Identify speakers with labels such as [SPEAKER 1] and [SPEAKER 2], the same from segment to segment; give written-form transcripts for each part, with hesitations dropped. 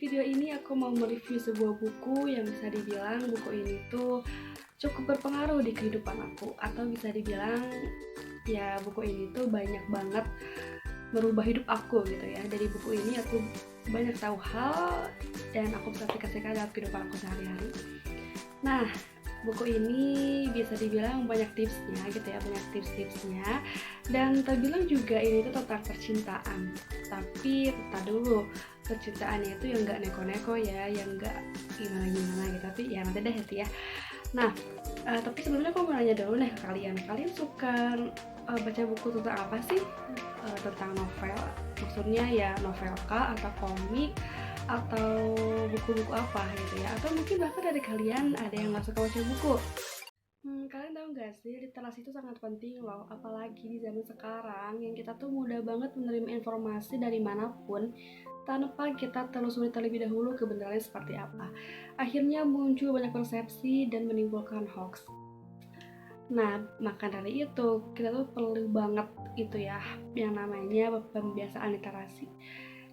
[SPEAKER 1] video ini aku mau mereview sebuah buku yang bisa dibilang buku ini tuh cukup berpengaruh di kehidupan aku, atau bisa dibilang ya buku ini tuh banyak banget merubah hidup aku gitu ya. Dari buku ini aku banyak tahu hal dan aku bisa aplikasikan dalam kehidupan aku sehari-hari. Nah, buku ini bisa dibilang banyak tipsnya gitu ya, banyak tips-tipsnya, dan terbilang juga ini tuh tentang percintaan. Tapi bentar dulu, percintaannya itu yang nggak neko-neko ya, yang nggak gimana-gimana gitu, tapi ya nanti deh ya. Nah, tapi sebelumnya aku mau nanya dulu nih ke kalian suka baca buku tentang apa sih? Tentang novel, maksudnya ya novel kah, atau komik, atau buku-buku apa gitu ya, atau mungkin bahkan dari kalian ada yang nggak suka baca buku. Kalian tahu nggak sih, literasi itu sangat penting loh, apalagi di zaman sekarang yang kita tuh mudah banget menerima informasi dari manapun tanpa kita telusuri terlebih dahulu kebenarannya seperti apa. Akhirnya muncul banyak persepsi dan menimbulkan hoax. Nah, maka dari itu kita tuh perlu banget itu ya yang namanya pembiasaan literasi.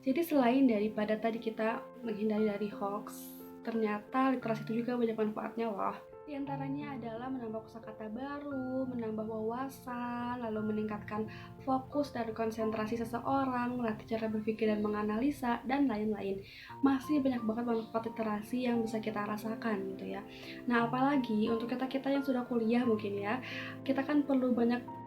[SPEAKER 1] Jadi selain daripada tadi kita menghindari dari hoax, ternyata literasi itu juga banyak manfaatnya loh. Di antaranya adalah menambah kosakata baru, menambah wawasan, lalu meningkatkan fokus dan konsentrasi seseorang, melatih cara berpikir dan menganalisa, dan lain-lain. Masih banyak banget manfaat literasi yang bisa kita rasakan gitu ya. Nah, apalagi untuk kita-kita yang sudah kuliah mungkin ya, kita kan perlu banyak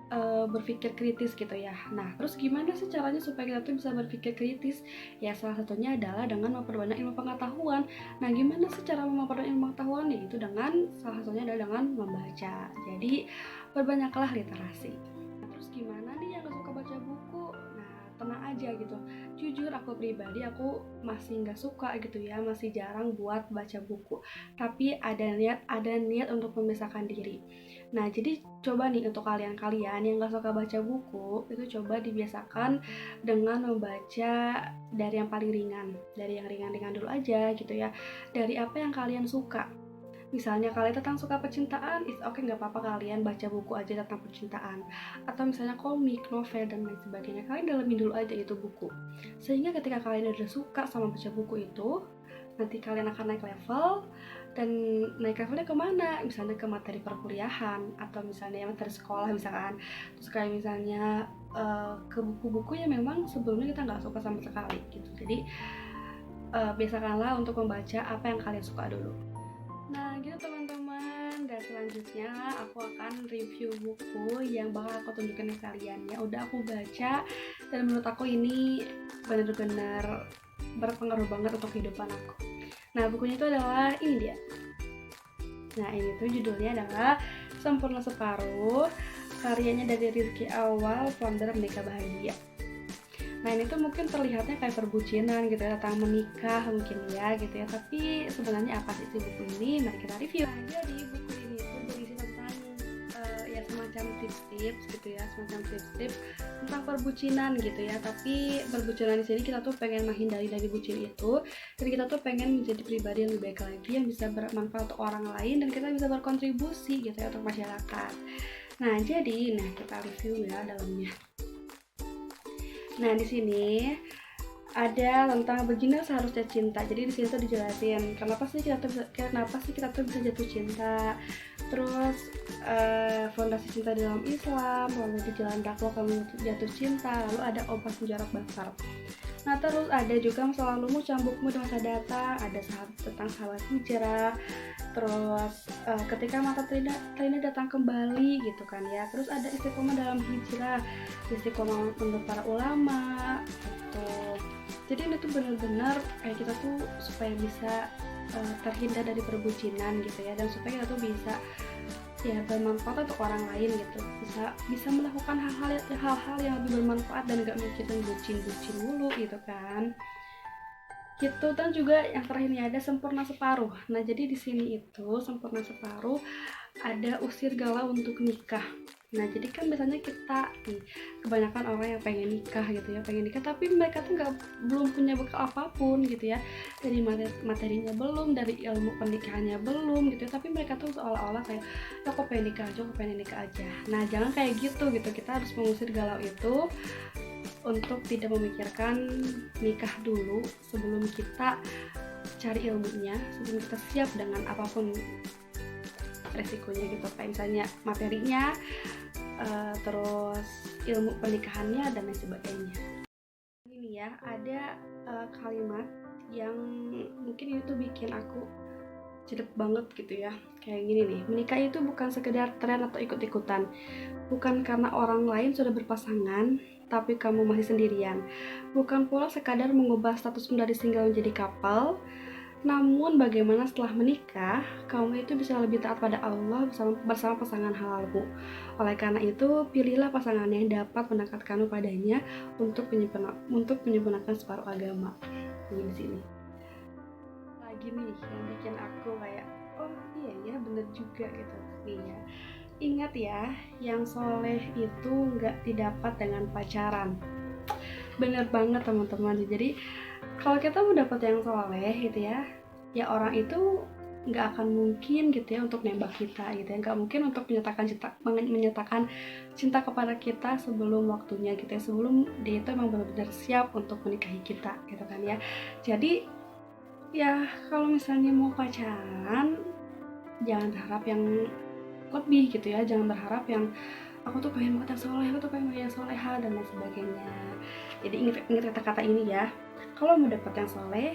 [SPEAKER 1] berpikir kritis gitu ya. Nah, terus gimana sih caranya supaya kita tuh bisa berpikir kritis? Ya, salah satunya adalah dengan memperbanyak ilmu pengetahuan. Nah, gimana sih cara memperbanyak ilmu pengetahuan? Yaitu dengan salah satunya adalah dengan membaca. Jadi, perbanyaklah literasi. Nah, terus gimana nih yang gak suka baca buku? Nah, tenang aja gitu. Jujur aku pribadi, aku masih nggak suka gitu ya, masih jarang buat baca buku. Tapi ada niat untuk memisahkan diri. Nah, jadi coba nih untuk kalian yang gak suka baca buku, itu coba dibiasakan dengan membaca dari yang paling ringan. Dari yang ringan-ringan dulu aja gitu ya. Dari apa yang kalian suka. Misalnya kalian tentang suka percintaan, it's okay, gak apa-apa kalian baca buku aja tentang percintaan. Atau misalnya komik, novel, dan lain sebagainya, kalian dalamin dulu aja itu buku. Sehingga ketika kalian udah suka sama baca buku itu, nanti kalian akan naik level. Dan naik levelnya kemana? Misalnya ke materi perkuliahan, atau misalnya materi sekolah misalkan. Terus kayak misalnya ke buku-buku yang memang sebelumnya kita nggak suka sama sekali gitu. Jadi biasakanlah untuk membaca apa yang kalian suka dulu. Nah gitu teman-teman, dan selanjutnya aku akan review buku yang bakal aku tunjukin ke kalian ya. Udah aku baca dan menurut aku ini benar-benar berpengaruh banget untuk kehidupan aku. Nah, bukunya itu adalah ini dia. Nah, ini tuh judulnya adalah Sempurna Separuh, karyanya dari Rizky Awal, founder Menikah Bahagia. Nah, ini tuh mungkin terlihatnya kayak perbucinan gitu ya, tentang menikah mungkin ya gitu ya. Tapi sebenarnya apa sih buku ini? Mari kita review. Nah, jadi buku ini tuh berisi tentang ya semacam tips-tips gitu ya, semacam tips-tips tentang perbucinan gitu ya. Tapi perbucinan di sini kita tuh pengen menghindari dari bucin itu, dan kita tuh pengen menjadi pribadi yang lebih baik lagi, yang bisa bermanfaat untuk orang lain, dan kita bisa berkontribusi gitu ya untuk masyarakat. Nah, jadi kita review ya dalamnya. Nah, di sini ada tentang begini seharusnya cinta. Jadi di sini tuh dijelasin kenapa sih kita tuh bisa jatuh cinta. Terus fondasi cinta dalam Islam, lalu di jalan dakwah kamu jatuh cinta, lalu ada obat mujarab basar. Nah, terus ada juga masa lalumu, cambukmu di masa datang, ada tentang sahabat hijrah. Terus ketika mata telinga datang kembali gitu kan ya. Terus ada istiqomah dalam hijrah, istiqomah untuk para ulama gitu. Jadi ini tuh benar-benar kayak kita tuh supaya bisa terhindar dari perbucinan gitu ya, dan supaya kita tuh bisa ya bermanfaat untuk orang lain gitu, bisa melakukan hal-hal yang lebih bermanfaat dan gak mikirin bucin mulu gitu kan gitu. Dan juga yang terakhirnya ada sempurna separuh. Nah, jadi di sini itu sempurna separuh ada usir galau untuk nikah. Nah, jadi kan biasanya kita kebanyakan orang yang pengen nikah gitu ya, tapi mereka tuh belum punya bekal apapun gitu ya, dari materinya belum, dari ilmu pernikahannya belum gitu ya, tapi mereka tuh seolah-olah kayak aku pengen nikah aja. Nah, jangan kayak gitu, kita harus mengusir galau itu untuk tidak memikirkan nikah dulu sebelum kita cari ilmunya, sebelum kita siap dengan apapun resikonya gitu, kayak misalnya materinya, terus ilmu pernikahannya dan lain sebagainya. Ini ya, ada kalimat yang mungkin itu bikin aku jedek banget gitu ya. Kayak gini nih, menikah itu bukan sekedar tren atau ikut-ikutan, bukan karena orang lain sudah berpasangan tapi kamu masih sendirian, bukan pula sekadar mengubah statusmu dari single menjadi couple. Namun bagaimana setelah menikah, kamu itu bisa lebih taat pada Allah bersama pasangan halalmu. Oleh karena itu, pilihlah pasangan yang dapat mendekatkanmu padanya untuk menyempurnakan separuh agama. Ini di sini. Lagi nih yang bikin aku kayak, oh iya ya bener juga gitu. Nih ya, ingat ya, yang soleh itu nggak didapat dengan pacaran. Bener banget teman-teman. Jadi kalau kita mau dapat yang soleh gitu ya orang itu nggak akan mungkin gitu ya untuk nembak kita gitu ya, nggak mungkin untuk menyatakan cinta kepada kita sebelum waktunya gitu ya, sebelum dia itu emang benar-benar siap untuk menikahi kita gitu kan ya. Jadi ya kalau misalnya mau pacaran, jangan berharap yang lebih gitu ya, jangan berharap yang aku tuh pengen banget yang soleh, aku tuh pengen banget yang soleha dan lain sebagainya. Jadi ingat kata-kata ini ya, kalau mau dapet yang soleh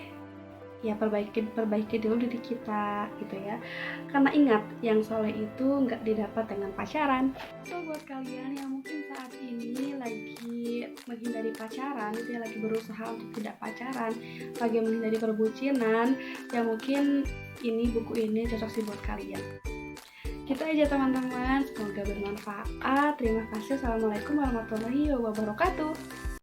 [SPEAKER 1] ya perbaiki dulu diri kita gitu ya, karena ingat yang soleh itu nggak didapat dengan pacaran. So buat kalian yang mungkin saat ini lagi menghindari pacaran gitu ya, lagi berusaha untuk tidak pacaran, lagi menghindari perbucinan, ya mungkin buku ini cocok sih buat kalian. Gitu aja teman-teman, semoga bermanfaat. Terima kasih. Assalamualaikum warahmatullahi wabarakatuh.